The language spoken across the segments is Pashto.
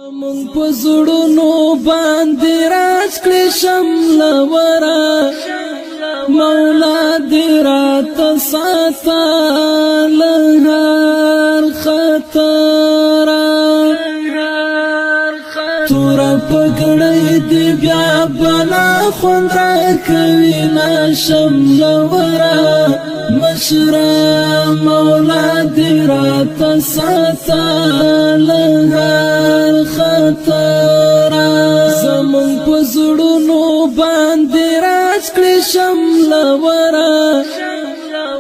زمونږ په زړونو باندې راج کړې شملوره مولا دې راته ساته له هر خطره توره پګړۍ دې بیا بلا خوند راکوي نه شملوره مشره مولا دې راته ساته له هر خطره زمونږ په زړونو باندې راج کړې شملوره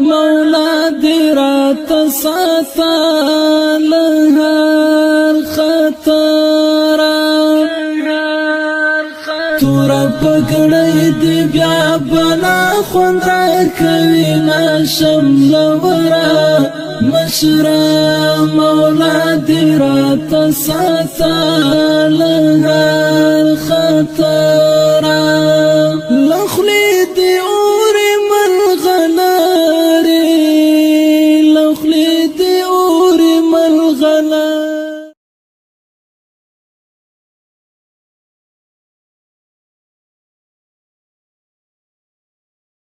مولا دې راته ساته له هر خطره توره پګړۍ دې بیا بلا خوند راکوي نه شملوره مشره مولا دې راته ساته له هر خطره له خولې دې اورې مرغلرې له خولې دې اورې مرغلرې